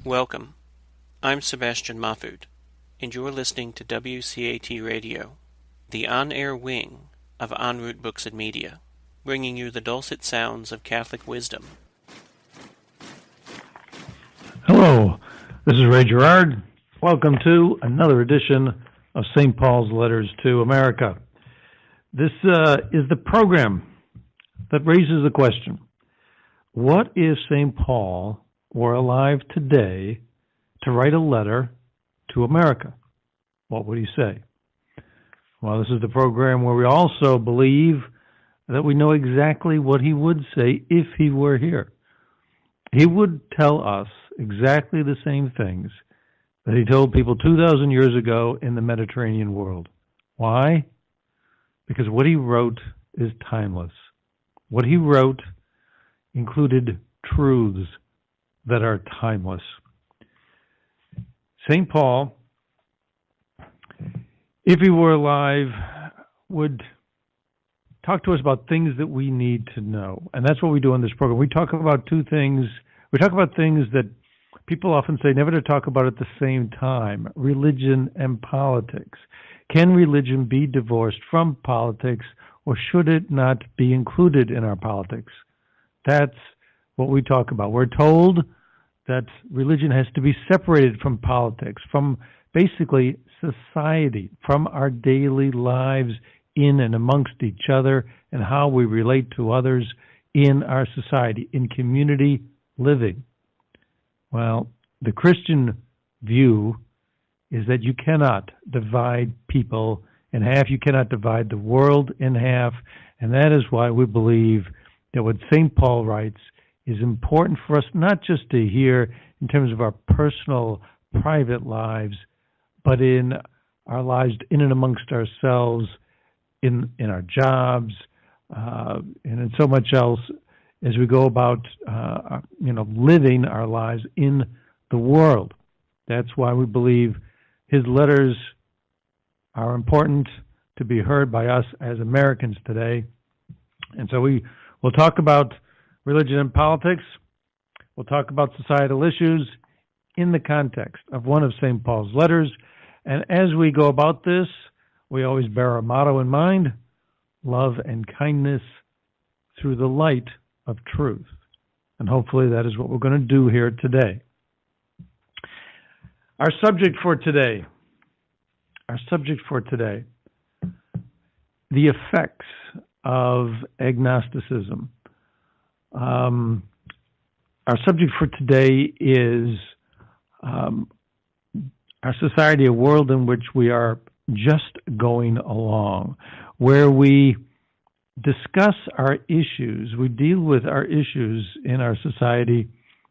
Welcome. I'm Sebastian Mahfood, and you're listening to WCAT Radio, the on-air wing of En Route Books and Media, bringing you the dulcet sounds of Catholic wisdom. Hello, this is Ray Gerard. Welcome to another edition of St. Paul's Letters to America. This is the program that raises the question, what if St. Paul were alive today to write a letter to America? What would he say? Well, this is the program where we also believe that we know exactly what he would say if he were here. He would tell us exactly the same things that he told people 2,000 years ago in the Mediterranean world. Why? Because what he wrote is timeless. What he wrote included truths that are timeless. St. Paul, if he were alive, would talk to us about things that we need to know. And that's what we do on this program. We talk about two things. We talk about things that people often say never to talk about at the same time: religion and politics. Can religion be divorced from politics, or should it not be included in our politics? That's what we talk about. We're told that religion has to be separated from politics, from basically society, from our daily lives in and amongst each other, and how we relate to others in our society, in community living. Well, the Christian view is that you cannot divide people in half. You cannot divide the world in half. And that is why we believe that what St. Paul writes is important for us not just to hear in terms of our personal, private lives, but in our lives in and amongst ourselves, in our jobs, and in so much else as we go about, living our lives in the world. That's why we believe his letters are important to be heard by us as Americans today. And so we'll talk about religion and politics. We'll talk about societal issues in the context of one of St. Paul's letters. And as we go about this, we always bear our motto in mind: love and kindness through the light of truth. And hopefully that is what we're going to do here today. Our subject for today, the effects of agnosticism. Our subject for today is our society, a world in which we are just going along, where we discuss our issues, we deal with our issues in our society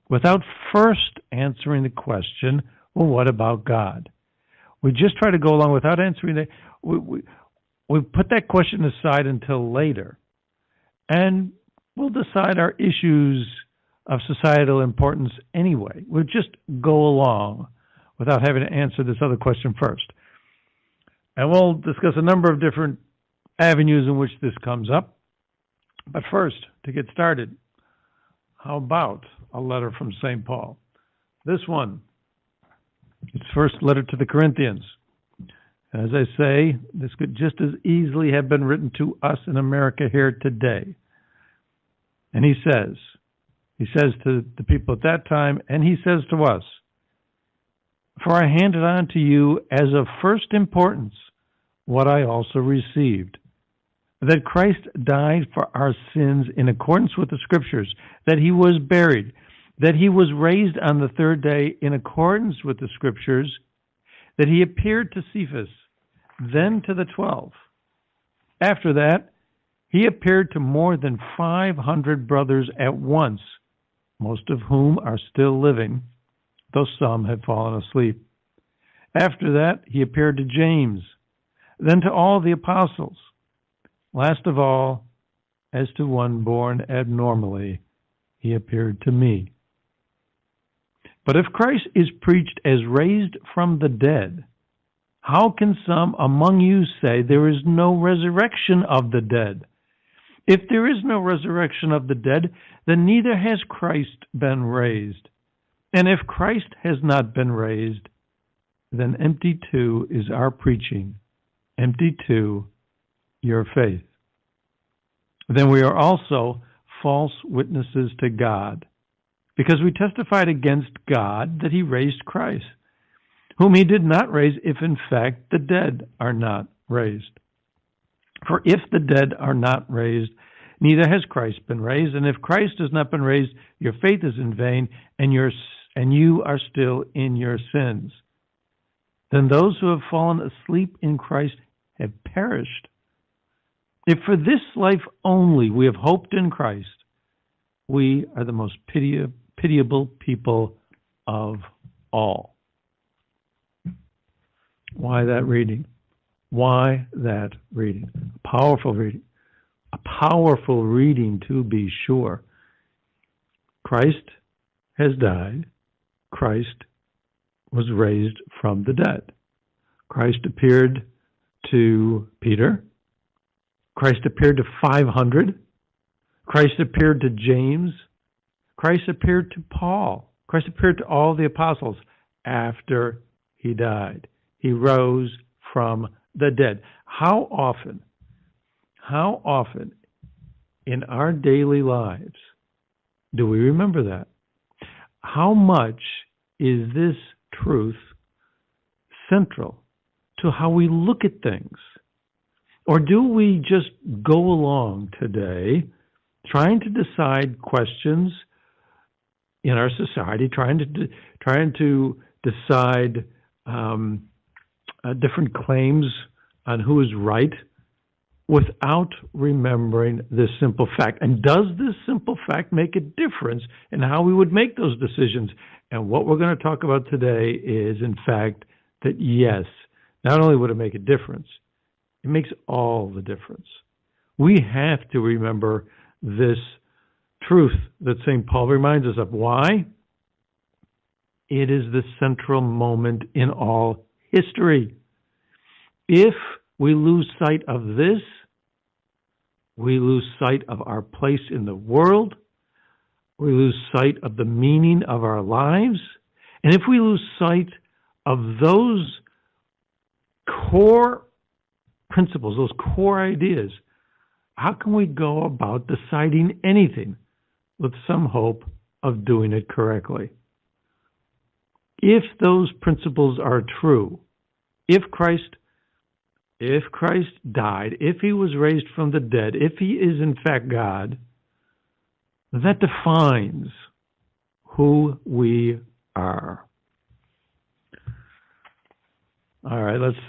without first answering the question, well, what about God? We just try to go along without answering that. We put that question aside until later, and we'll decide our issues of societal importance anyway. We'll just go along without having to answer this other question first. And we'll discuss a number of different avenues in which this comes up. But first, to get started, how about a letter from St. Paul? This one, its first letter to the Corinthians. As I say, this could just as easily have been written to us in America here today. And he says to the people at that time, and he says to us, "For I handed on to you as of first importance what I also received, that Christ died for our sins in accordance with the Scriptures, that he was buried, that he was raised on the third day in accordance with the Scriptures, that he appeared to Cephas, then to the 12. After that, he appeared to more than 500 brothers at once, most of whom are still living, though some have fallen asleep. After that, he appeared to James, then to all the apostles. Last of all, as to one born abnormally, he appeared to me. But if Christ is preached as raised from the dead, how can some among you say there is no resurrection of the dead? If there is no resurrection of the dead, then neither has Christ been raised. And if Christ has not been raised, then empty too is our preaching, empty too your faith. Then we are also false witnesses to God, because we testified against God that he raised Christ, whom he did not raise, if in fact the dead are not raised. For if the dead are not raised, neither has Christ been raised. And if Christ has not been raised, your faith is in vain, and you are still in your sins. Then those who have fallen asleep in Christ have perished. If for this life only we have hoped in Christ, we are the most pitiable people of all. Why that reading? Why that reading? Powerful reading. A powerful reading, to be sure. Christ has died. Christ was raised from the dead. Christ appeared to Peter. Christ appeared to 500. Christ appeared to James. Christ appeared to Paul. Christ appeared to all the apostles after he died. He rose from the dead. How often in our daily lives do we remember that? How much is this truth central to how we look at things? Or do we just go along today trying to decide questions in our society, trying to decide different claims on who is right, without remembering this simple fact? And does this simple fact make a difference in how we would make those decisions? And what we're going to talk about today is, in fact, that yes, not only would it make a difference, it makes all the difference. We have to remember this truth that St. Paul reminds us of. Why? It is the central moment in all history. If we lose sight of this, we lose sight of our place in the world. We lose sight of the meaning of our lives. And if we lose sight of those core principles, those core ideas, how can we go about deciding anything with some hope of doing it correctly? If those principles are true, if Christ died, if he was raised from the dead, if he is in fact God, that defines who we are. All right, let's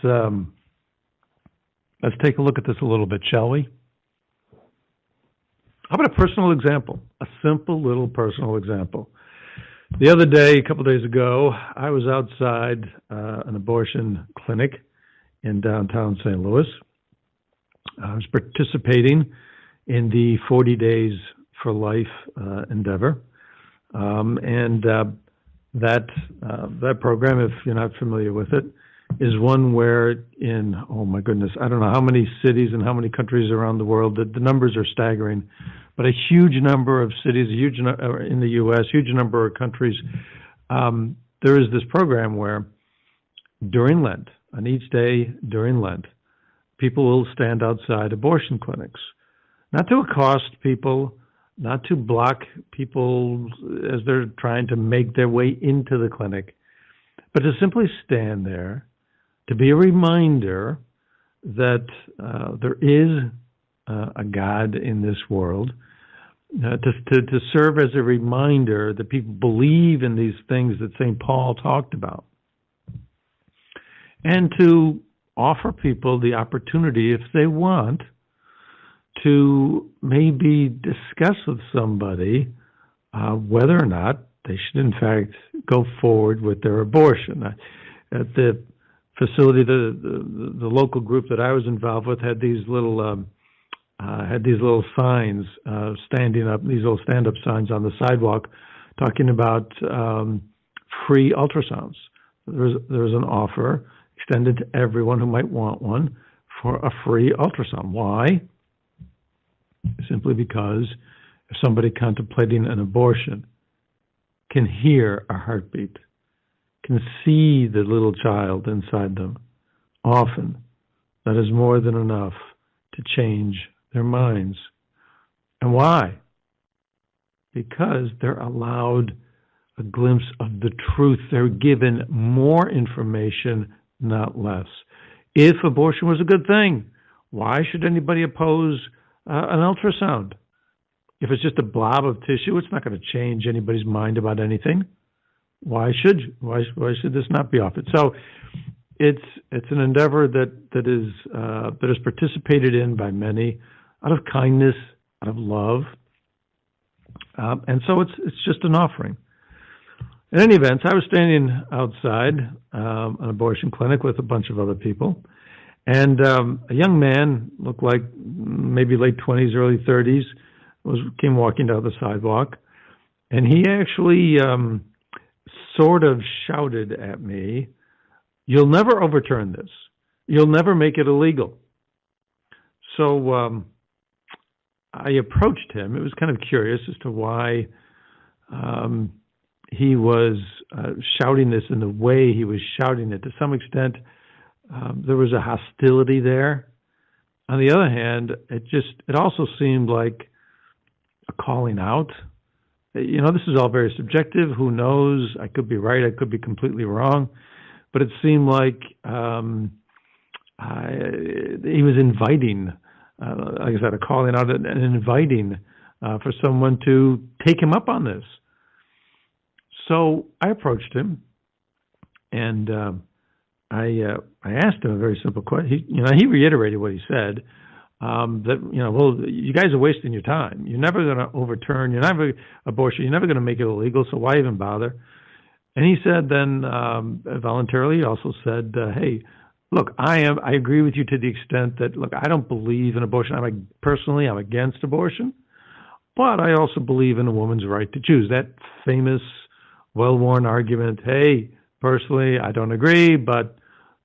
take a look at this a little bit, shall we? How about a personal example? A simple little personal example. The other day, a couple days ago, I was outside an abortion clinic in downtown St. Louis. I was participating in the 40 Days for Life endeavor. That program, if you're not familiar with it, is one where in, oh my goodness, I don't know how many cities and how many countries around the world, the numbers are staggering, but a huge number of cities, in the U.S., huge number of countries, there is this program where during Lent, on each day during Lent, people will stand outside abortion clinics, not to accost people, not to block people as they're trying to make their way into the clinic, but to simply stand there, to be a reminder that there is a God in this world, to serve as a reminder that people believe in these things that St. Paul talked about, and to offer people the opportunity, if they want, to maybe discuss with somebody whether or not they should, in fact, go forward with their abortion. At the facility, the local group that I was involved with had these little signs standing up, these little stand-up signs on the sidewalk, talking about free ultrasounds. There was an offer extended to everyone who might want one for a free ultrasound. Why? Simply because if somebody contemplating an abortion can hear a heartbeat, can see the little child inside them, often that is more than enough to change their minds. And why? Because they're allowed a glimpse of the truth. They're given more information, not less. If abortion was a good thing, why should anybody oppose an ultrasound? If it's just a blob of tissue, it's not going to change anybody's mind about anything. Why should this not be offered? So it's an endeavor that is participated in by many out of kindness, out of love, and so it's just an offering. In any event, I was standing outside an abortion clinic with a bunch of other people, and a young man, looked like maybe late 20s, early 30s, came walking down the sidewalk, and he actually sort of shouted at me, "You'll never overturn this. You'll never make it illegal." So I approached him. It was kind of curious as to why he was shouting this in the way he was shouting it. To some extent, there was a hostility there. On the other hand, it also seemed like a calling out. You know, this is all very subjective. Who knows? I could be right. I could be completely wrong. But it seemed like he was inviting, like I said, a calling out and inviting for someone to take him up on this. So I approached him, and I asked him a very simple question. He reiterated what he said, that, well, you guys are wasting your time. You're never going to overturn, abortion, you're never going to make it illegal, so why even bother? And he said then, voluntarily, he also said, hey, look, I agree with you to the extent that, look, I don't believe in abortion. Personally, I'm against abortion, but I also believe in a woman's right to choose. That famous, well-worn argument, hey, personally, I don't agree, but,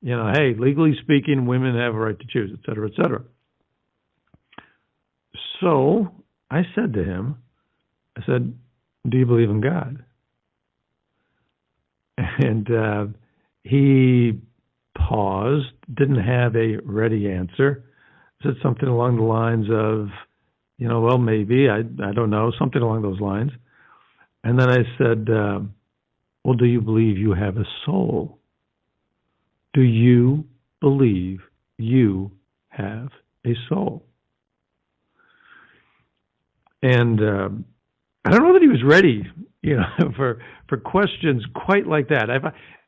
hey, legally speaking, women have a right to choose, et cetera, et cetera. So I said to him, do you believe in God? And he paused, didn't have a ready answer, said something along the lines of, well, maybe, I don't know, something along those lines. And then I said, well, do you believe you have a soul? Do you believe you have a soul? And I don't know that he was ready, for questions quite like that.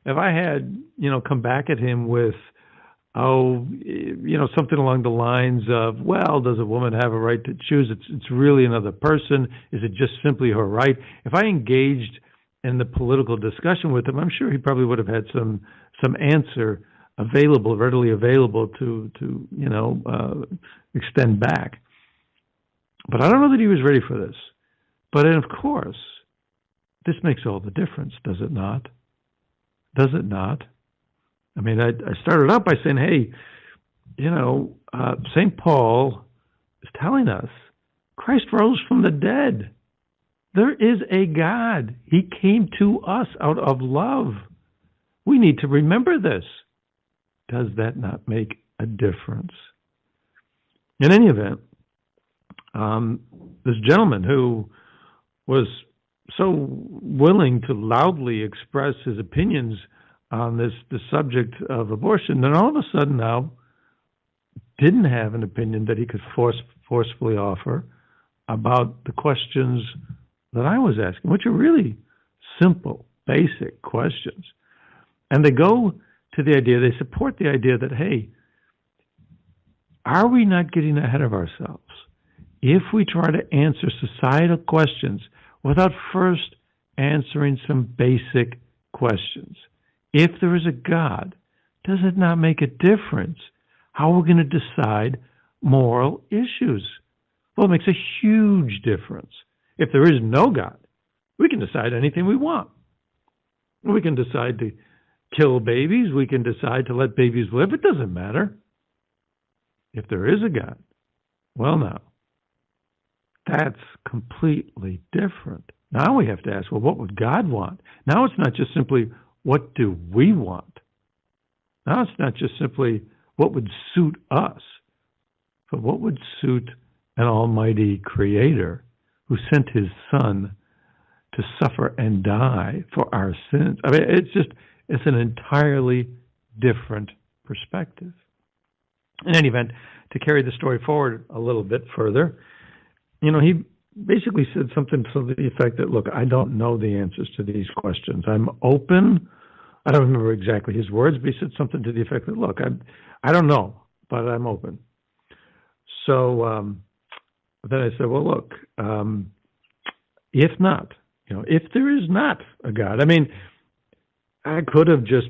If I had, come back at him with, something along the lines of, well, does a woman have a right to choose? It's really another person. Is it just simply her right? If I engaged in the political discussion with him, I'm sure he probably would have had some answer available, readily available to extend back. But I don't know that he was ready for this. But of course, this makes all the difference, does it not? Does it not? I mean, I started out by saying, hey, St. Paul is telling us Christ rose from the dead. There is a God. He came to us out of love. We need to remember this. Does that not make a difference? In any event, this gentleman who was so willing to loudly express his opinions on the subject of abortion, then all of a sudden now didn't have an opinion that he could forcefully offer about the questions that I was asking, which are really simple, basic questions. And they go to the idea, they support the idea that, hey, are we not getting ahead of ourselves if we try to answer societal questions without first answering some basic questions? If there is a God, does it not make a difference how we're going to decide moral issues? Well, it makes a huge difference. If there is no God, we can decide anything we want. We can decide to kill babies. We can decide to let babies live. It doesn't matter. If there is a God, well, now, that's completely different. Now we have to ask, well, what would God want? Now it's not just simply, what do we want? Now it's not just simply, what would suit us? But what would suit an almighty creator who sent his son to suffer and die for our sins? I mean, it's an entirely different perspective. In any event, to carry the story forward a little bit further, he basically said something to the effect that, look, I don't know the answers to these questions. I'm open. I don't remember exactly his words, but he said something to the effect that, look, I don't know, but I'm open. So then I said, well, look, if not, if there is not a God, I mean, I could have just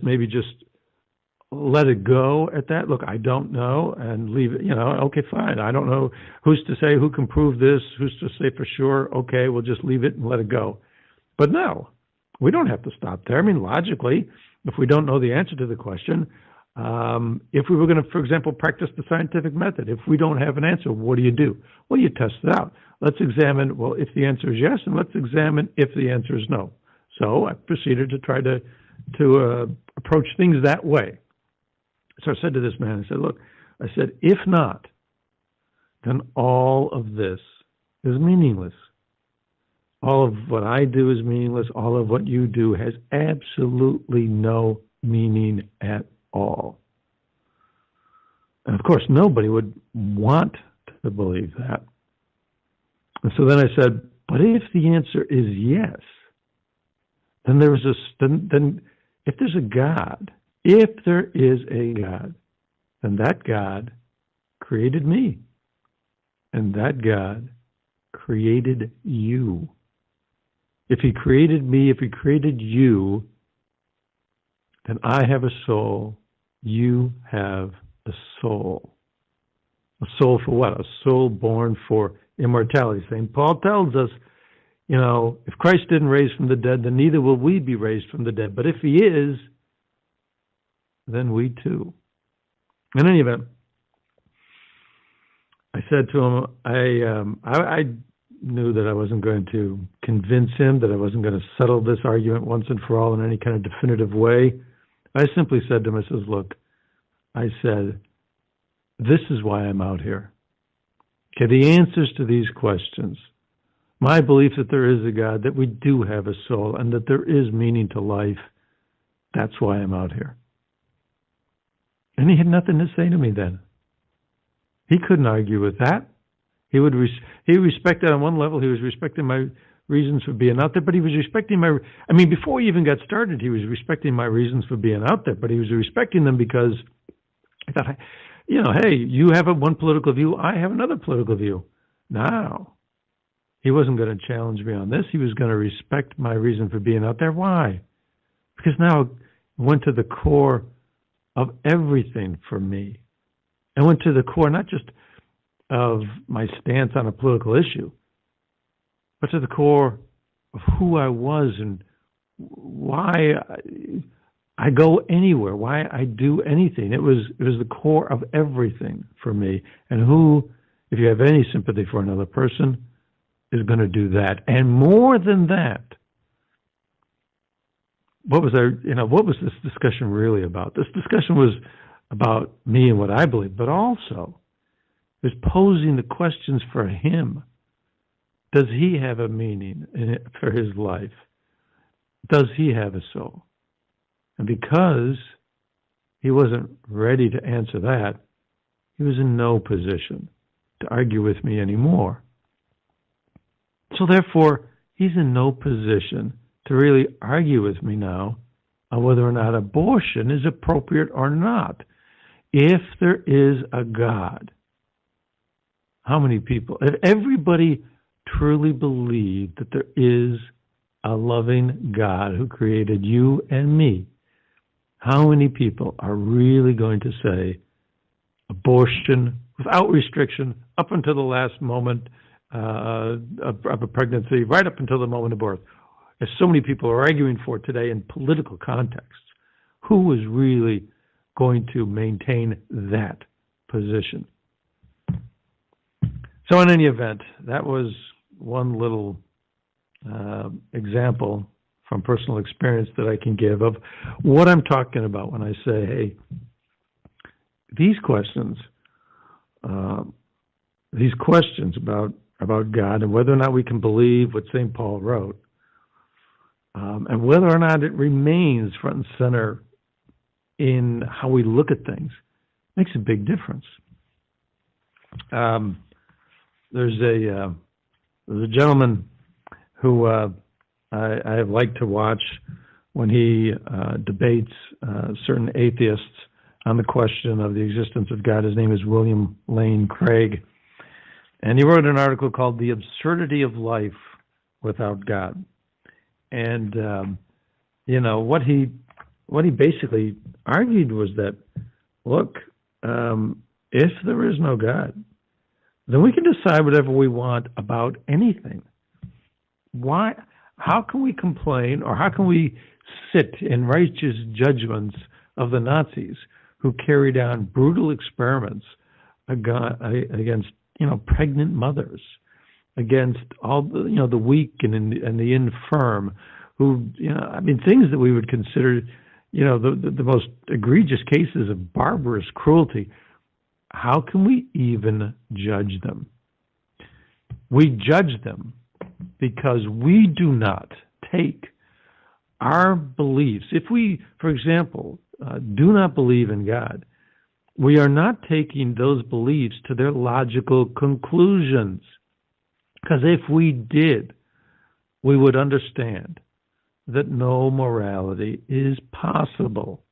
let it go at that. Look, I don't know, and leave it, okay, fine. I don't know who's to say, who can prove this, who's to say for sure, okay, we'll just leave it and let it go. But no, we don't have to stop there. I mean, logically, if we don't know the answer to the question, if we were going to, for example, practice the scientific method, if we don't have an answer, what do? Well, you test it out. Let's examine, well, if the answer is yes, and let's examine if the answer is no. So I proceeded to try to approach things that way. So I said to this man, I said, if not, then all of this is meaningless. All of what I do is meaningless. All of what you do has absolutely no meaning at all. And of course, nobody would want to believe that. And so then I said, but if the answer is yes, then then if there's a God, if there is a God, then that God created me. And that God created you. If he created me, if he created you, then I have a soul, you have a soul. A soul for what? A soul born for immortality. St. Paul tells us, if Christ didn't raise from the dead, then neither will we be raised from the dead. But if he is, then we too. In any event, I said to him, I knew that I wasn't going to convince him, that I wasn't going to settle this argument once and for all in any kind of definitive way. I simply said to him, I said, this is why I'm out here. Okay, the answers to these questions, my belief that there is a God, that we do have a soul, and that there is meaning to life, that's why I'm out here. And he had nothing to say to me then. He couldn't argue with that. He respected, on one level, he was respecting my reasons for being out there, but he was respecting before he even got started, he was respecting my reasons for being out there, but he was respecting them because I thought, hey, you have one political view, I have another political view. Now, he wasn't going to challenge me on this. He was going to respect my reason for being out there. Why? Because now it went to the core of everything for me. I went to the core, not just of my stance on a political issue, but to the core of who I was and why I go anywhere, why I do anything. It was the core of everything for me. And who, if you have any sympathy for another person, is going to do that. And more than that, what was this discussion really about? This discussion was about me and what I believe, but also is posing the questions for him. Does he have a meaning for his life? Does he have a soul? And because he wasn't ready to answer that, he was in no position to argue with me anymore. So therefore, he's in no position to really argue with me now on whether or not abortion is appropriate or not. If there is a God, how many people, if everybody truly believed that there is a loving God who created you and me, how many people are really going to say abortion without restriction up until the last moment of a pregnancy, right up until the moment of birth? As so many people are arguing for today in political contexts, who is really going to maintain that position? So in any event, that was one little example from personal experience that I can give of what I'm talking about when I say, hey, these questions about God and whether or not we can believe what St. Paul wrote, and whether or not it remains front and center in how we look at things, makes a big difference. There's a gentleman who I have liked to watch when he debates certain atheists on the question of the existence of God. His name is William Lane Craig, and he wrote an article called "The Absurdity of Life Without God." And what he basically argued was that, look, if there is no God, then we can decide whatever we want about anything. Why? How can we complain, or how can we sit in righteous judgments of the Nazis who carried on brutal experiments against pregnant mothers, against all the weak and the infirm, who things that we would consider the most egregious cases of barbarous cruelty. How can we even judge them? We judge them because we do not take our beliefs. If we, for example, do not believe in God, we are not taking those beliefs to their logical conclusions. Because if we did, we would understand that no morality is possible.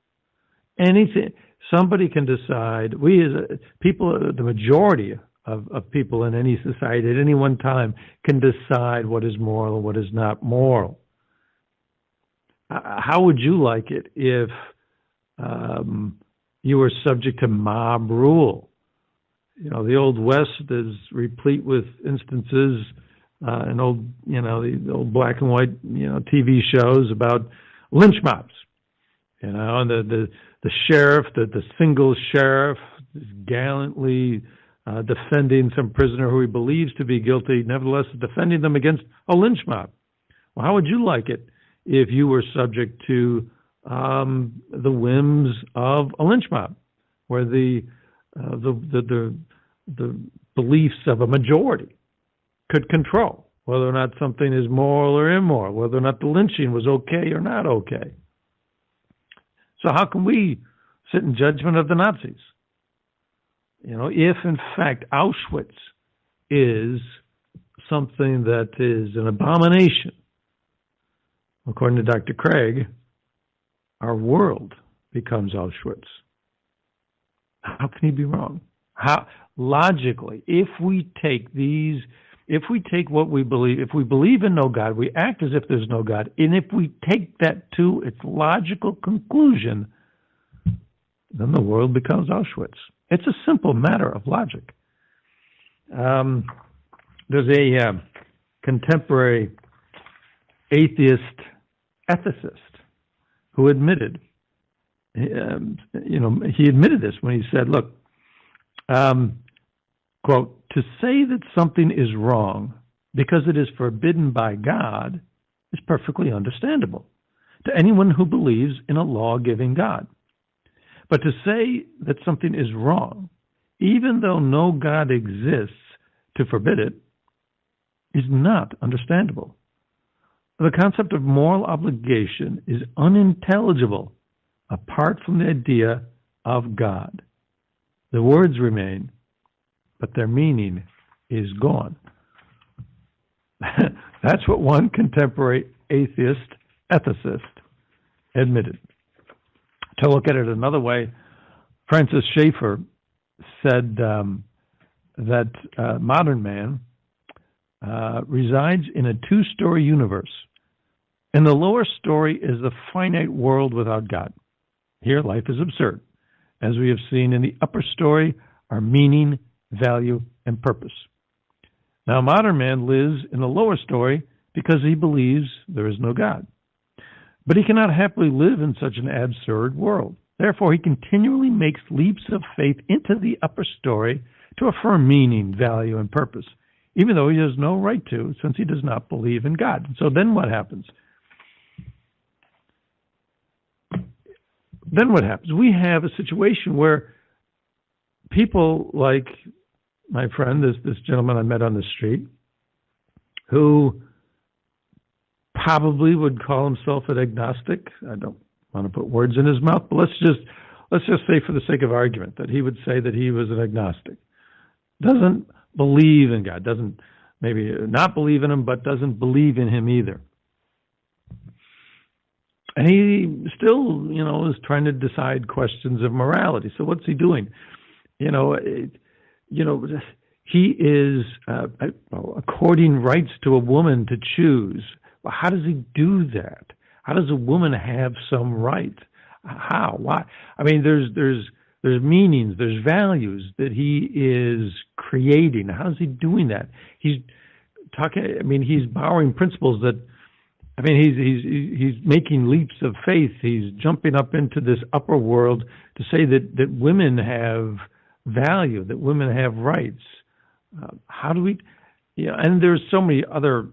Somebody can decide, we as people, the majority of people in any society at any one time can decide what is moral and what is not moral. How would you like it if you were subject to mob rule? The Old West is replete with instances in the old black and white TV shows about lynch mobs. And the sheriff, the single sheriff, is gallantly defending some prisoner who he believes to be guilty, nevertheless defending them against a lynch mob. Well, how would you like it if you were subject to the whims of a lynch mob, where the beliefs of a majority could control whether or not something is moral or immoral, whether or not the lynching was okay or not okay? So how can we sit in judgment of the Nazis? If in fact Auschwitz is something that is an abomination, according to Dr. Craig, our world becomes Auschwitz. How can he be wrong? How logically, if we take what we believe, if we believe in no God, we act as if there's no God, and if we take that to its logical conclusion, then the world becomes Auschwitz. It's a simple matter of logic. There's a contemporary atheist ethicist who admitted, he admitted this when he said, look, quote, to say that something is wrong because it is forbidden by God is perfectly understandable to anyone who believes in a law-giving God. But to say that something is wrong, even though no God exists to forbid it, is not understandable. The concept of moral obligation is unintelligible apart from the idea of God. The words remain, but their meaning is gone. That's what one contemporary atheist ethicist admitted. To look at it another way, Francis Schaeffer said that modern man resides in a two-story universe. In the lower story is the finite world without God. Here, life is absurd. As we have seen in the upper story, are meaning, value, and purpose. Now, modern man lives in the lower story because he believes there is no God. But he cannot happily live in such an absurd world. Therefore, he continually makes leaps of faith into the upper story to affirm meaning, value, and purpose. even though he has no right to, since he does not believe in God. So then what happens? Then what happens? We have a situation where people like my friend, this gentleman I met on the street, who probably would call himself an agnostic. I don't want to put words in his mouth, but let's just say, for the sake of argument, that he would say that he was an agnostic. Doesn't believe in God. Doesn't maybe not believe in him, but doesn't believe in him either. And he still, is trying to decide questions of morality. So what's he doing? He is according rights to a woman to choose. Well, how does he do that? How does a woman have some right? How? Why? I mean, there's meanings, there's values that he is creating. How is he doing that? He's borrowing principles that, he's making leaps of faith. He's jumping up into this upper world to say that women have value, that women have rights. How do we? And there's so many other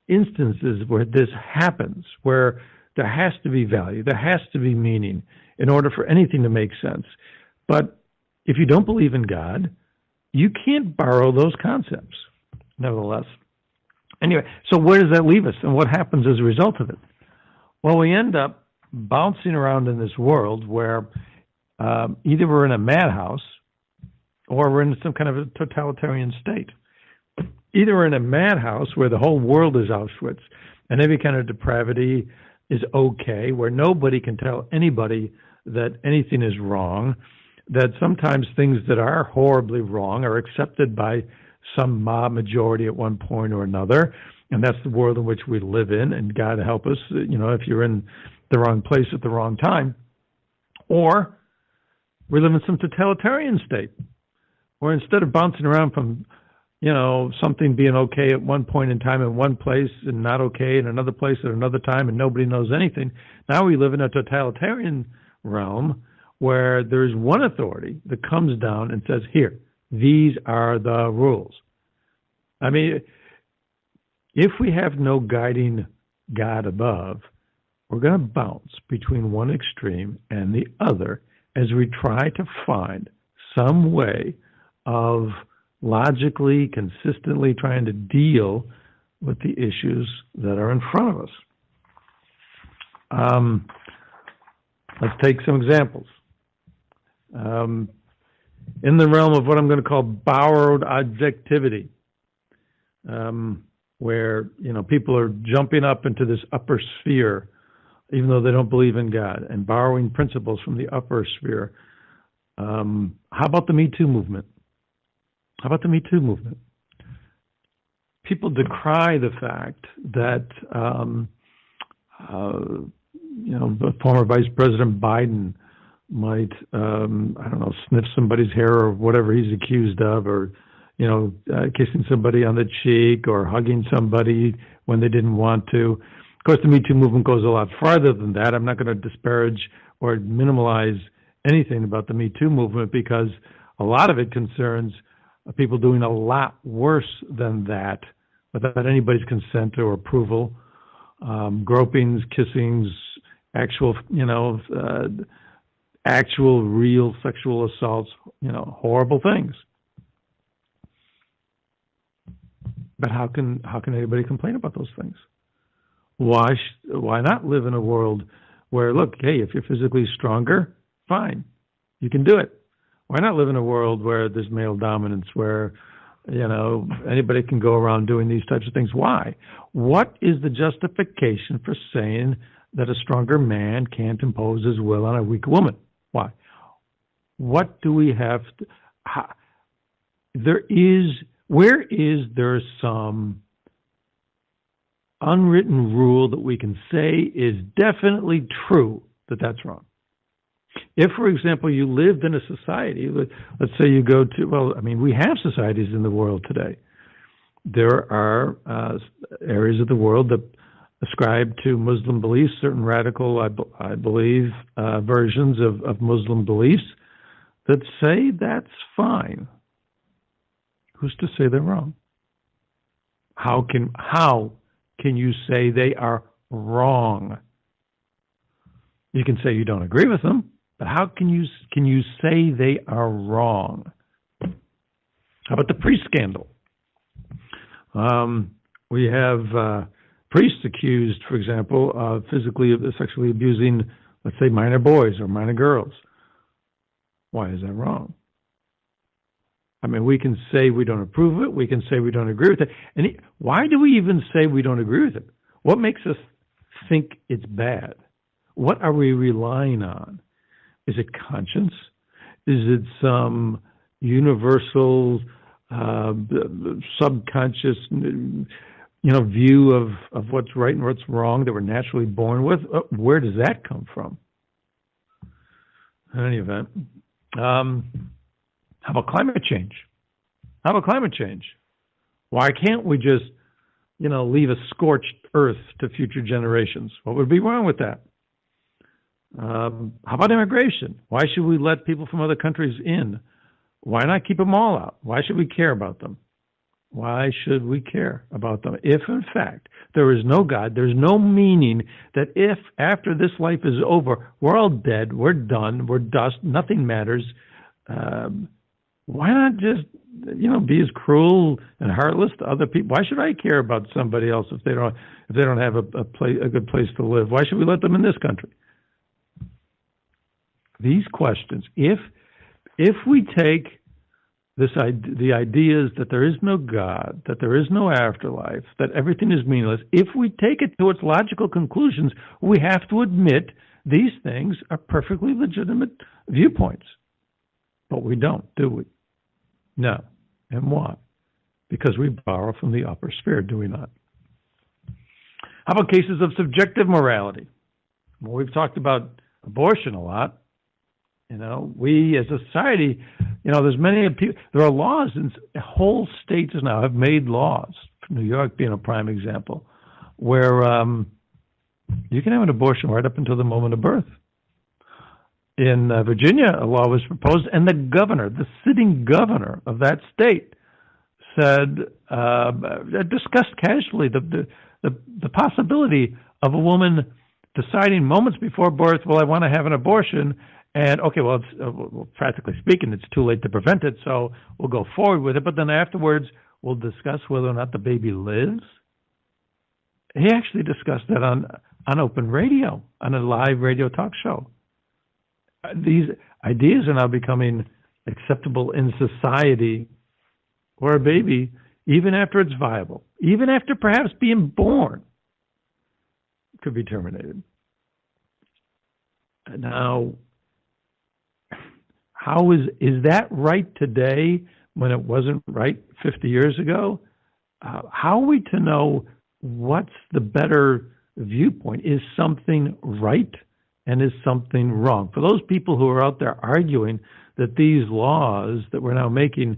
instances where this happens, where there has to be value, there has to be meaning in order for anything to make sense. But if you don't believe in God, you can't borrow those concepts, nevertheless. Anyway, so where does that leave us, and what happens as a result of it? Well, we end up bouncing around in this world where either we're in a madhouse or we're in some kind of a totalitarian state. Either we're in a madhouse where the whole world is Auschwitz and every kind of depravity is okay, where nobody can tell anybody that anything is wrong, that sometimes things that are horribly wrong are accepted by some mob majority at one point or another, and that's the world in which we live in, and God help us, if you're in the wrong place at the wrong time. Or we live in some totalitarian state, where instead of bouncing around from something being okay at one point in time in one place and not okay in another place at another time and nobody knows anything, now we live in a totalitarian realm where there's one authority that comes down and says, here, these are the rules. If we have no guiding God above, we're going to bounce between one extreme and the other as we try to find some way of logically, consistently trying to deal with the issues that are in front of us. Let's take some examples. In the realm of what I'm going to call borrowed objectivity, where people are jumping up into this upper sphere, even though they don't believe in God, and borrowing principles from the upper sphere. How about the Me Too movement? People decry the fact that, former Vice President Biden might, sniff somebody's hair or whatever he's accused of, or, kissing somebody on the cheek or hugging somebody when they didn't want to. Of course, the Me Too movement goes a lot farther than that. I'm not going to disparage or minimalize anything about the Me Too movement, because a lot of it concerns people doing a lot worse than that without anybody's consent or approval. Gropings, kissings, actual real sexual assaults, horrible things. But how can anybody complain about those things? Why not live in a world where, look, hey, if you're physically stronger, fine, you can do it. Why not live in a world where there's male dominance, where, anybody can go around doing these types of things? Why? What is the justification for saying that a stronger man can't impose his will on a weak woman? Why? What do we have to... Where is there some unwritten rule that we can say is definitely true that that's wrong? If, for example, you lived in a society, let's say you go to, we have societies in the world today. There are areas of the world that ascribe to Muslim beliefs, certain radical, I believe, versions of Muslim beliefs that say that's fine. Who's to say they're wrong? How can you say they are wrong? You can say you don't agree with them, but how can you say they are wrong? How about the priest scandal? We have priests accused, for example, of sexually abusing, let's say, minor boys or minor girls. Why is that wrong? I mean, we can say we don't approve of it. We can say we don't agree with it. And why do we even say we don't agree with it? What makes us think it's bad? What are we relying on? Is it conscience? Is it some universal, subconscious, view of what's right and what's wrong that we're naturally born with? Where does that come from? In any event, how about climate change? Why can't we just, leave a scorched earth to future generations? What would be wrong with that? How about immigration? Why should we let people from other countries in? Why not keep them all out? Why should we care about them? Why should we care about them? If, in fact, there is no God, there's no meaning that if after this life is over, we're all dead, we're done, we're dust, nothing matters, why not just, be as cruel and heartless to other people? Why should I care about somebody else if they don't have a good place to live? Why should we let them in this country? These questions, if we take the ideas that there is no God, that there is no afterlife, that everything is meaningless, if we take it to its logical conclusions, we have to admit these things are perfectly legitimate viewpoints. But we don't, do we? No. And why? Because we borrow from the upper sphere, do we not? How about cases of subjective morality? Well, we've talked about abortion a lot. We as a society, there's many people, there are laws in whole states now have made laws, New York being a prime example, where you can have an abortion right up until the moment of birth. In Virginia, a law was proposed, and the sitting governor of that state said, discussed casually the possibility of a woman deciding moments before birth, well, I want to have an abortion. And, okay, well, practically speaking, it's too late to prevent it, so we'll go forward with it. But then afterwards, we'll discuss whether or not the baby lives. He actually discussed that on open radio, on a live radio talk show. These ideas are now becoming acceptable in society where a baby, even after it's viable, even after perhaps being born, could be terminated. Now, how is that right today when it wasn't right 50 years ago? How are we to know what's the better viewpoint? Is something right and is something wrong? For those people who are out there arguing that these laws that we're now making,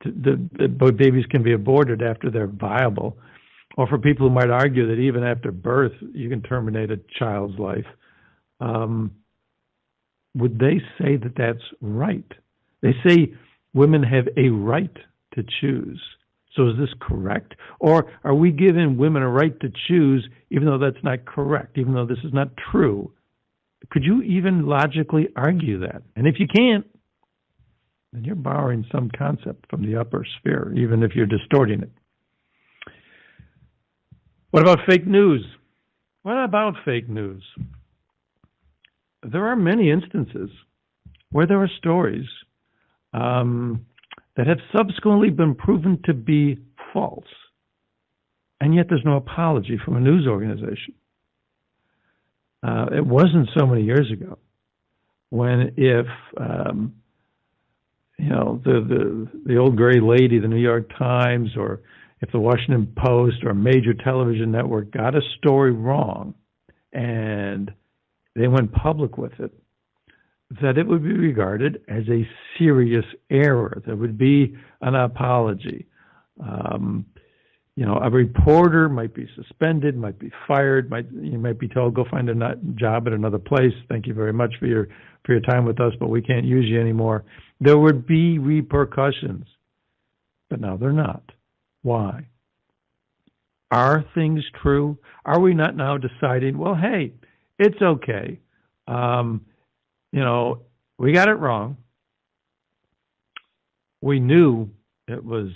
that babies can be aborted after they're viable, or for people who might argue that even after birth you can terminate a child's life, would they say that that's right? They say women have a right to choose. So is this correct? Or are we giving women a right to choose even though that's not correct, even though this is not true? Could you even logically argue that? And if you can't, then you're borrowing some concept from the upper sphere, even if you're distorting it. What about fake news? What about fake news? There are many instances where there are stories that have subsequently been proven to be false, and yet there's no apology from a news organization. It wasn't so many years ago when if the old gray lady, the New York Times, or if the Washington Post or a major television network got a story wrong and they went public with it, that it would be regarded as a serious error. There would be an apology. A reporter might be suspended, might be fired, you might be told, go find a job at another place. Thank you very much for your time with us, but we can't use you anymore. There would be repercussions. But now they're not. Why? Are things true? Are we not now deciding, well, hey, it's okay. We got it wrong. We knew it was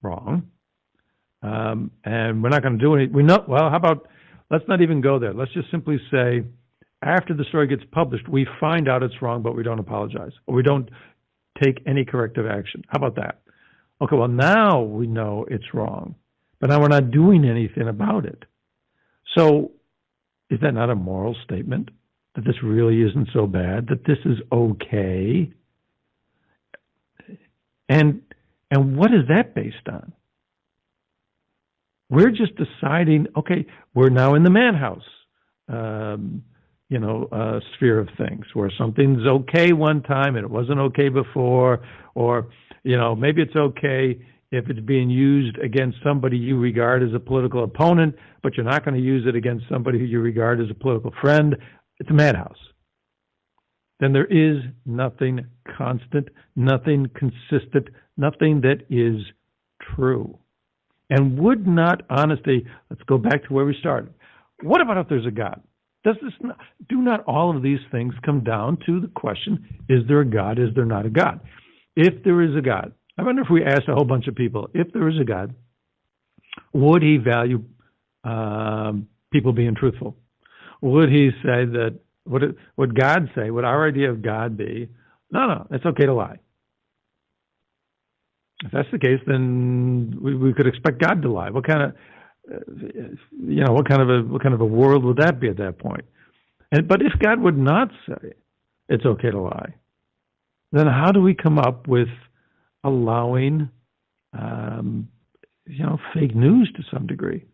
wrong. And we're not going to do anything. Well, how about, let's not even go there. Let's just simply say, after the story gets published, we find out it's wrong, but we don't apologize, or we don't take any corrective action. How about that? Okay, well, now we know it's wrong, but now we're not doing anything about it. So is that not a moral statement, that this really isn't so bad, that this is okay? And what is that based on? We're just deciding, okay, we're now in the madhouse, sphere of things, where something's okay one time and it wasn't okay before, or, maybe it's okay if it's being used against somebody you regard as a political opponent, but you're not going to use it against somebody who you regard as a political friend. It's a madhouse. Then there is nothing constant, nothing consistent, nothing that is true. And would not honesty, let's go back to where we started. What about if there's a God? Do not all of these things come down to the question, is there a God, is there not a God? If there is a God, I wonder if we asked a whole bunch of people, if there is a God, would he value people being truthful? Would he say that, would God say, would our idea of God be, no, it's okay to lie? If that's the case, then we could expect God to lie. What kind of a world would that be at that point? But if God would not say it's okay to lie, then how do we come up with allowing, fake news to some degree?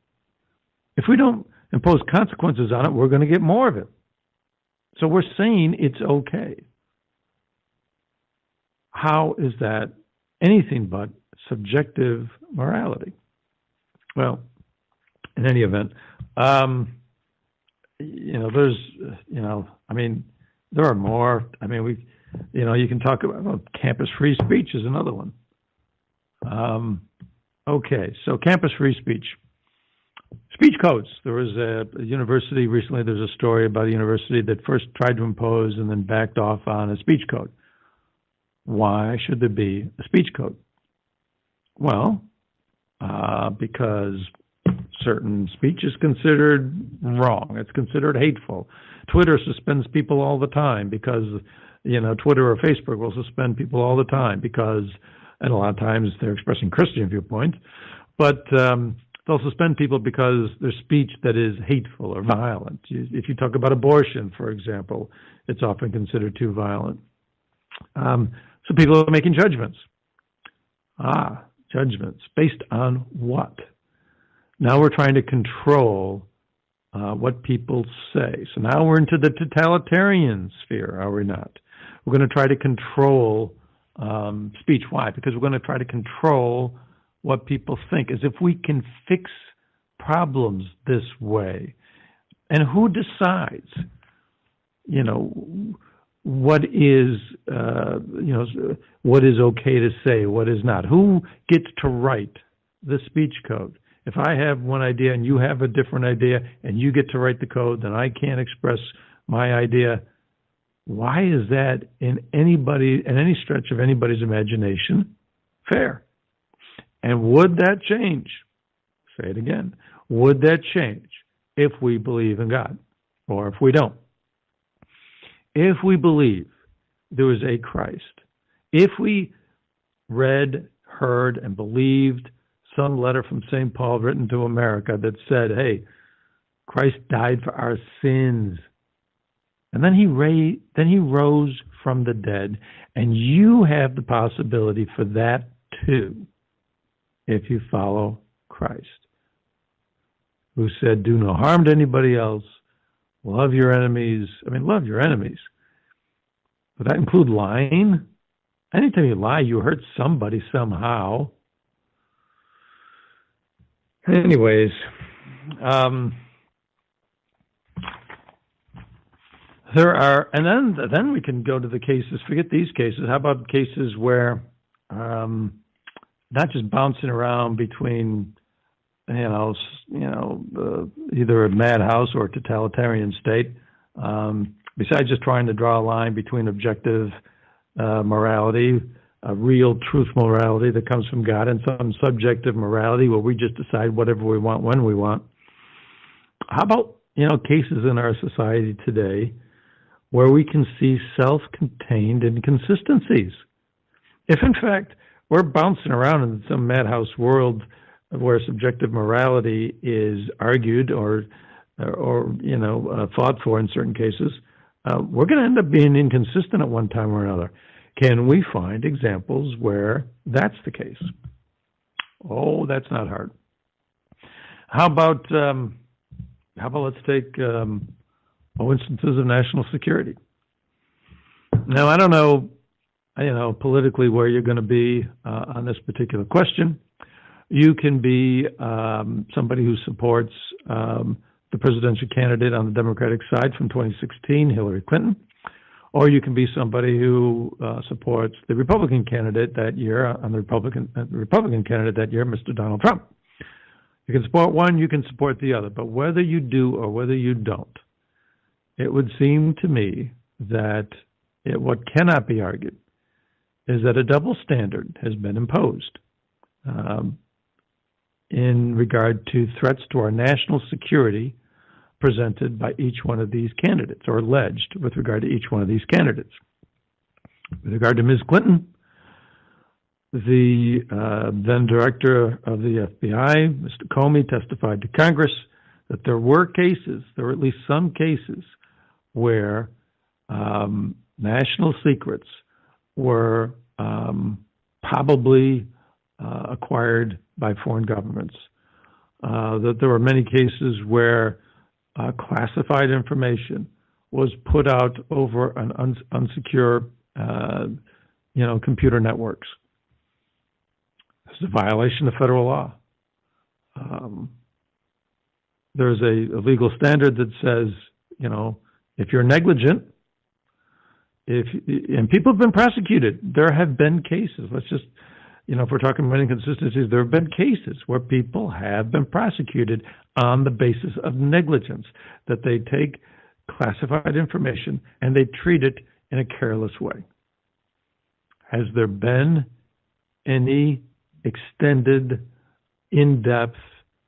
If we don't impose consequences on it, we're going to get more of it. So we're saying it's okay. How is that anything but subjective morality? Well, in any event, there are more. You can talk about campus free speech is another one. Okay, so campus free speech. Speech codes. There was a university recently, there's a story about a university that first tried to impose and then backed off on a speech code. Why should there be a speech code? Well, because certain speech is considered wrong. It's considered hateful. Twitter suspends people all the time because, Twitter or Facebook will suspend people all the time because, and a lot of times they're expressing Christian viewpoints, but they'll suspend people because there's speech that is hateful or violent. If you talk about abortion, for example, it's often considered too violent. So people are making judgments. Judgments. Based on what? Now we're trying to control what people say. So now we're into the totalitarian sphere, are we not? We're going to try to control speech. Why? Because we're going to try to control what people think, as if we can fix problems this way. And who decides, what is, what is okay to say, what is not? Who gets to write the speech code? If I have one idea and you have a different idea and you get to write the code, then I can't express my idea. Why is that in any stretch of anybody's imagination fair? And would that change? Say it again. Would that change if we believe in God or if we don't? If we believe there is a Christ, if we read, heard, and believed some letter from St. Paul written to America that said, hey, Christ died for our sins, and then he rose from the dead, and you have the possibility for that too if you follow Christ, who said, do no harm to anybody else, love your enemies. Love your enemies. Would that include lying? Anytime you lie, you hurt somebody somehow. Anyways, there are, and then we can go to the cases. Forget these cases. How about cases where not just bouncing around between either a madhouse or a totalitarian state. Besides just trying to draw a line between objective morality, a real truth morality that comes from God, and some subjective morality where we just decide whatever we want when we want. How about, cases in our society today where we can see self-contained inconsistencies? If, in fact, we're bouncing around in some madhouse world where subjective morality is argued or fought for in certain cases, we're going to end up being inconsistent at one time or another. Can we find examples where that's the case? Oh, that's not hard. How about let's take instances of national security. Now, I don't know, politically where you're going to be on this particular question. You can be somebody who supports the presidential candidate on the Democratic side from 2016, Hillary Clinton, or you can be somebody who supports the Republican candidate that year, on the Republican candidate that year, Mr. Donald Trump. You can support one, you can support the other, but whether you do or whether you don't, it would seem to me that what cannot be argued is that a double standard has been imposed in regard to threats to our national security presented by each one of these candidates, or alleged with regard to each one of these candidates. With regard to Ms. Clinton, the then director of the FBI, Mr. Comey, testified to Congress that there were at least some cases, where national secrets were probably acquired by foreign governments. That there were many cases where classified information was put out over an unsecure, computer networks. This is a violation of federal law. There's a legal standard that says, if you're negligent, and people have been prosecuted, there have been cases. Let's just, if we're talking about inconsistencies, there have been cases where people have been prosecuted on the basis of negligence, that they take classified information and they treat it in a careless way. Has there been any extended, in-depth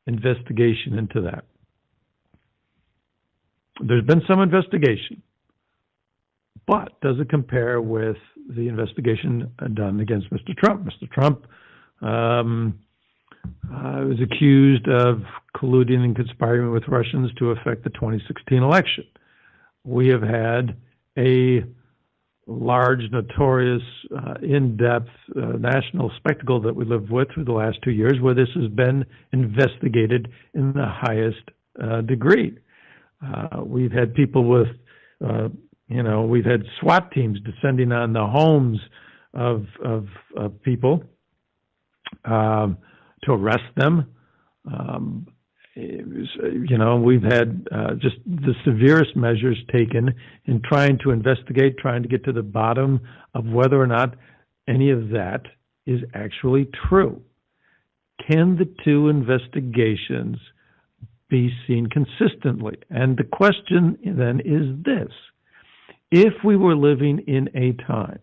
investigation into that? There's been some investigation, but does it compare with the investigation done against Mr. Trump? Mr. Trump was accused of colluding and conspiring with Russians to affect the 2016 election. We have had a large, notorious, in-depth national spectacle that we lived with through the last 2 years, where this has been investigated in the highest degree. We've had people with, we've had SWAT teams descending on the homes of people to arrest them. We've had just the severest measures taken in trying to investigate, trying to get to the bottom of whether or not any of that is actually true. Can the two investigations be seen consistently? And the question then is this: if we were living in a time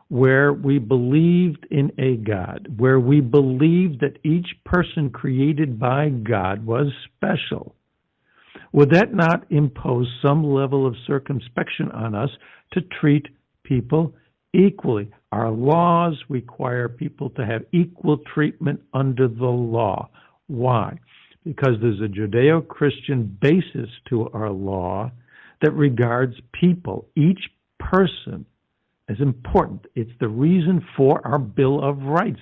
where we believed in a God, where we believed that each person created by God was special, would that not impose some level of circumspection on us to treat people equally? Our laws require people to have equal treatment under the law. Why? Because there's a Judeo-Christian basis to our law that regards people, each person, as important. It's the reason for our Bill of Rights.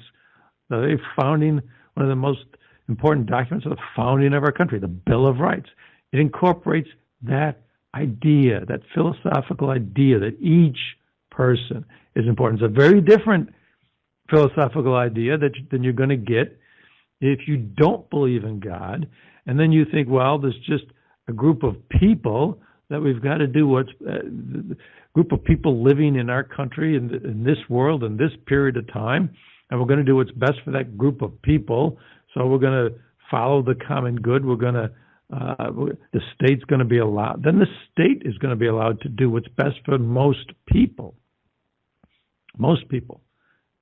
The founding, one of the most important documents of the founding of our country, the Bill of Rights. It incorporates that idea, that philosophical idea that each person is important. It's a very different philosophical idea than you're going to get if you don't believe in God, and then you think, well, there's just a group of people that we've got to do what's group of people living in our country, in this world, in this period of time, and we're going to do what's best for that group of people. So we're going to follow the common good. We're going to the state's going to be allowed. Then the state is going to be allowed to do what's best for most people. Most people.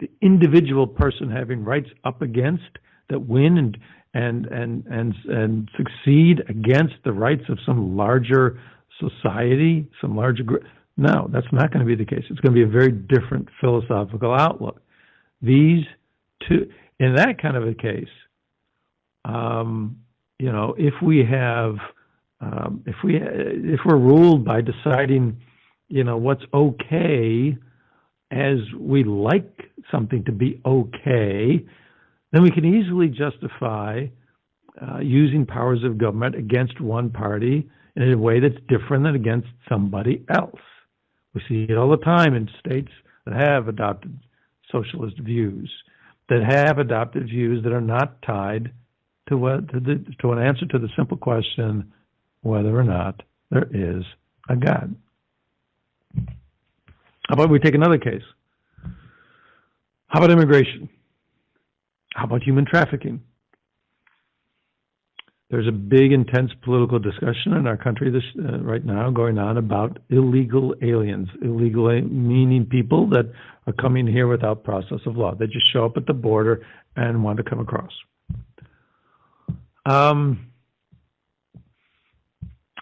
The individual person having rights up against that win and succeed against the rights of some larger society, some larger group. No, that's not going to be the case. It's going to be a very different philosophical outlook. These two, in that kind of a case, if we have, if we're ruled by deciding, what's okay, as we like something to be okay, then we can easily justify using powers of government against one party in a way that's different than against somebody else. We see it all the time in states that have adopted socialist views, that have adopted views that are not tied to an answer to the simple question whether or not there is a God. How about we take another case? How about immigration? How about human trafficking? There's a big, intense political discussion in our country right now going on about illegal aliens. Illegal meaning people that are coming here without process of law. They just show up at the border and want to come across.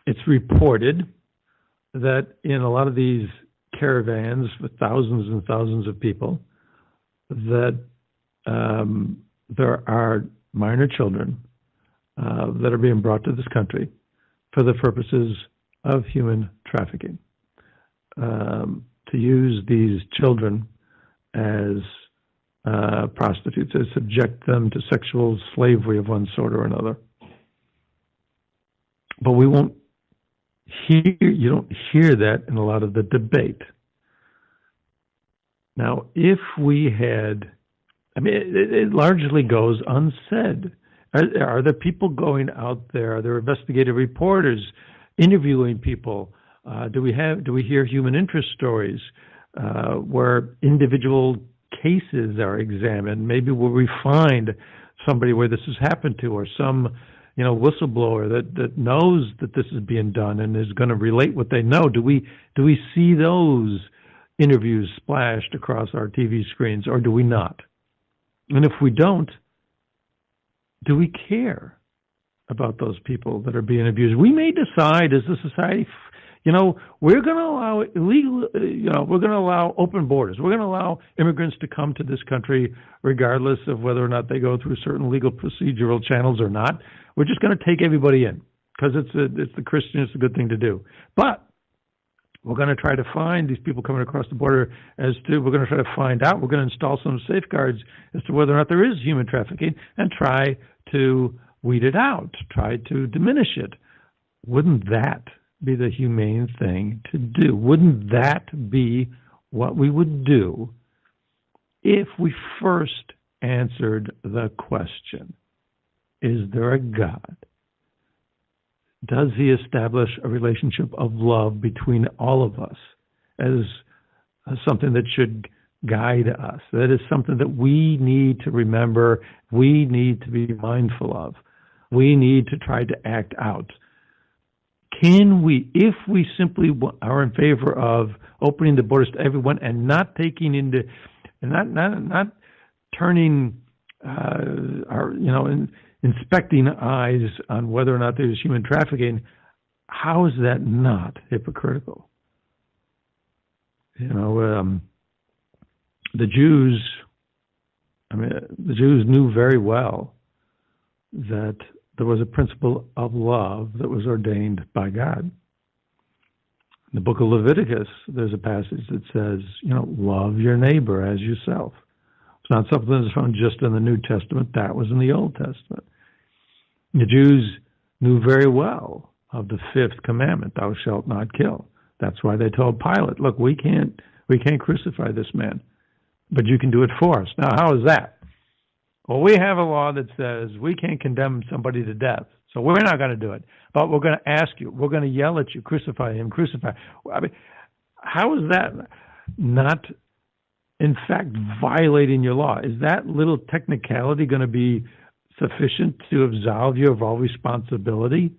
It's reported that in a lot of these caravans with thousands and thousands of people, that there are minor children that are being brought to this country for the purposes of human trafficking. To use these children as prostitutes, to subject them to sexual slavery of one sort or another. But you don't hear that in a lot of the debate. Now, if we had, it largely goes unsaid. Are there people going out there? Are there investigative reporters interviewing people? Do we hear human interest stories where individual cases are examined? Maybe where we find somebody where this has happened to, or some whistleblower that knows that this is being done and is going to relate what they know. Do we see those interviews splashed across our TV screens, or do we not? And if we don't, do we care about those people that are being abused? We may decide as a society, we're going to allow illegal, we're going to allow open borders. We're going to allow immigrants to come to this country regardless of whether or not they go through certain legal procedural channels or not. We're just going to take everybody in because it's the Christian, it's a good thing to do. But we're going to try to find these people coming across the border we're going to try to find out, we're going to install some safeguards as to whether or not there is human trafficking and try to weed it out, try to diminish it. Wouldn't that be the humane thing to do? Wouldn't that be what we would do if we first answered the question, is there a God? Does he establish a relationship of love between all of us as something that should guide us? That is something that we need to remember, we need to be mindful of, we need to try to act out. Can we, if we simply are in favor of opening the borders to everyone and not taking into, and not turning inspecting eyes on whether or not there's human trafficking, how is that not hypocritical? The Jews knew very well that there was a principle of love that was ordained by God. In the book of Leviticus, there's a passage that says, love your neighbor as yourself. It's not something that's found just in the New Testament. That was in the Old Testament. The Jews knew very well of the fifth commandment, thou shalt not kill. That's why they told Pilate, look, we can't crucify this man, but you can do it for us. Now, how is that? Well, we have a law that says we can't condemn somebody to death, so we're not going to do it. But we're going to ask you, we're going to yell at you, crucify him, crucify. How is that not, in fact, violating your law? Is that little technicality going to be sufficient to absolve you of all responsibility?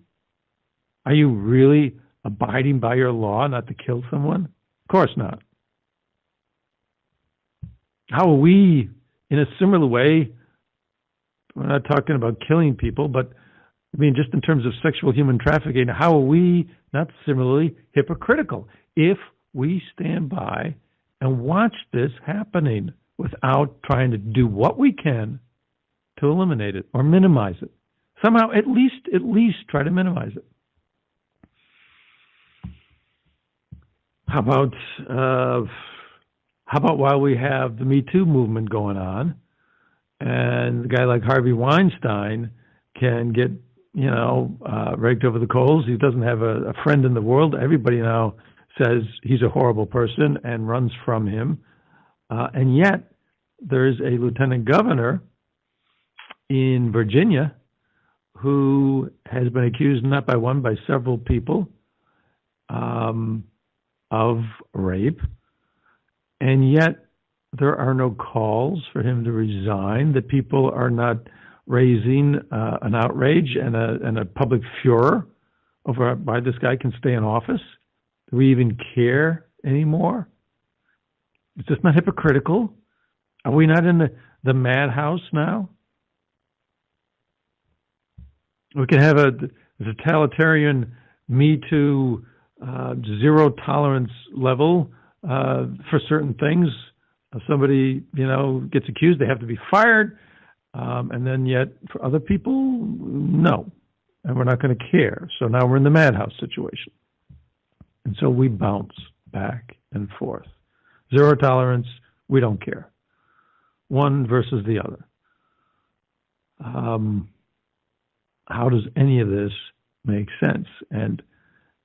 Are you really abiding by your law not to kill someone? Of course not. How are we, in a similar way, we're not talking about killing people, but I mean, just in terms of sexual human trafficking, how are we not similarly hypocritical if we stand by and watch this happening without trying to do what we can to eliminate it or minimize it? Somehow, at least try to minimize it. How about while we have the Me Too movement going on, and a guy like Harvey Weinstein can get, raked over the coals. He doesn't have a friend in the world. Everybody now says he's a horrible person and runs from him. And yet, there's a lieutenant governor in Virginia who has been accused, not by one, by several people, of rape. And yet, there are no calls for him to resign. The people are not raising an outrage and a public furor over why this guy can stay in office. Do we even care anymore? Is this not hypocritical? Are we not in the madhouse now? We can have a totalitarian Me Too zero tolerance level for certain things. If somebody, gets accused, they have to be fired. And then yet for other people, no. And we're not going to care. So now we're in the madhouse situation. And so we bounce back and forth. Zero tolerance, we don't care. One versus the other. How does any of this make sense? And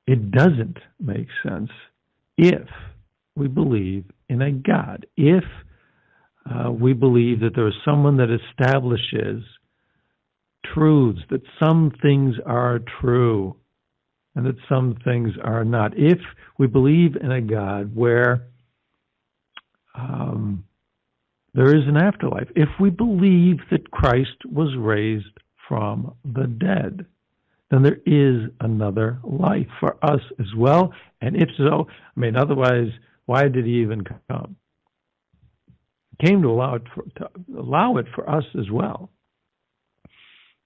it doesn't make sense if we believe in a God. If we believe that there is someone that establishes truths, that some things are true and that some things are not. If we believe in a God where there is an afterlife. If we believe that Christ was raised from the dead, then there is another life for us as well. And if so, otherwise, why did he even come? He came to allow it for us as well.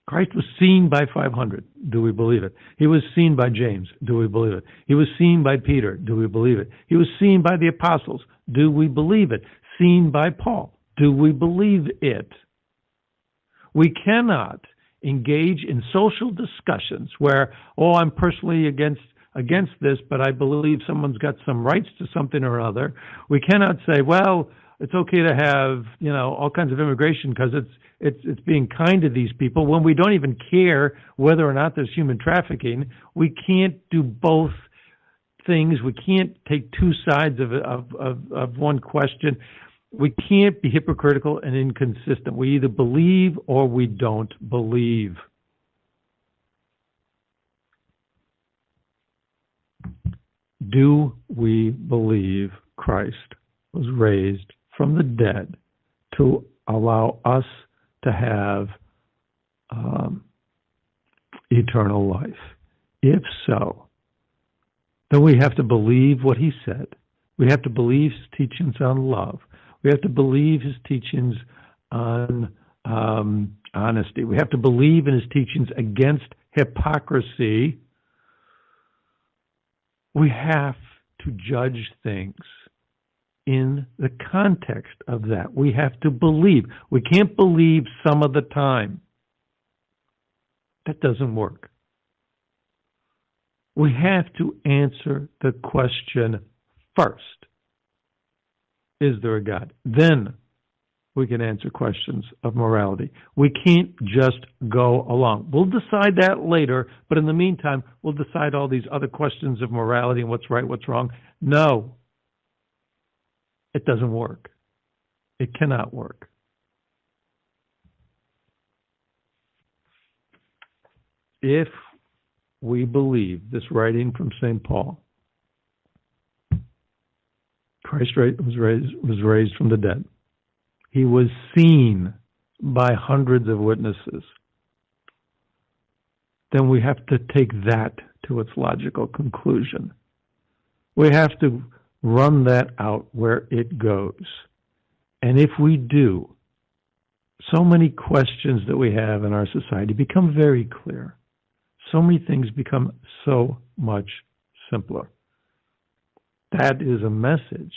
Christ was seen by 500. Do we believe it? He was seen by James. Do we believe it? He was seen by Peter. Do we believe it? He was seen by the apostles. Do we believe it? Seen by Paul. Do we believe it? We cannot engage in social discussions where, I'm personally against this, but I believe someone's got some rights to something or other. We cannot say, well, it's okay to have, all kinds of immigration because it's being kind to these people when we don't even care whether or not there's human trafficking. We can't do both things. We can't take two sides of one question. We can't be hypocritical and inconsistent. We either believe or we don't believe. Do we believe Christ was raised from the dead to allow us to have eternal life? If so, then we have to believe what he said. We have to believe his teachings on love. We have to believe his teachings on honesty. We have to believe in his teachings against hypocrisy. We have to judge things in the context of that. We have to believe. We can't believe some of the time. That doesn't work. We have to answer the question first. Is there a God? Then we can answer questions of morality. We can't just go along. We'll decide that later, but in the meantime, we'll decide all these other questions of morality and what's right, what's wrong. No, it doesn't work. It cannot work. If we believe this writing from St. Paul, Christ was raised from the dead. He was seen by hundreds of witnesses. then we have to take that to its logical conclusion. We have to run that out where it goes. And if we do, so many questions that we have in our society become very clear. So many things become so much simpler. That is a message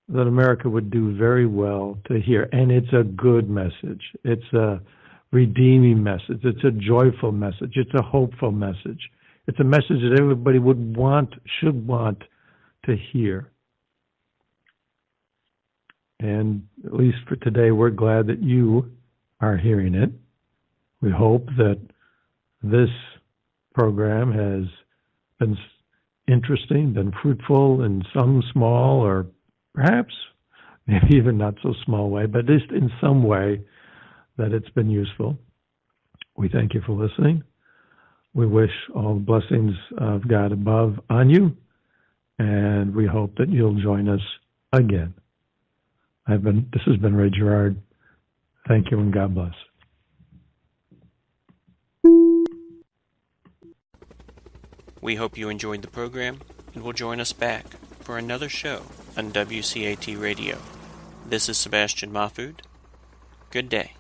that America would do very well to hear. And it's a good message. It's a redeeming message. It's a joyful message. It's a hopeful message. It's a message that everybody should want to hear. And at least for today, we're glad that you are hearing it. We hope that this program has been interesting, been fruitful in some small or perhaps maybe even not so small way, but at least in some way that it's been useful. We thank you for listening. We wish all the blessings of God above on you, and we hope that you'll join us again. This has been Ray Gerard. Thank you and God bless. We hope you enjoyed the program and will join us back for another show on WCAT Radio. This is Sebastian Mahfood. Good day.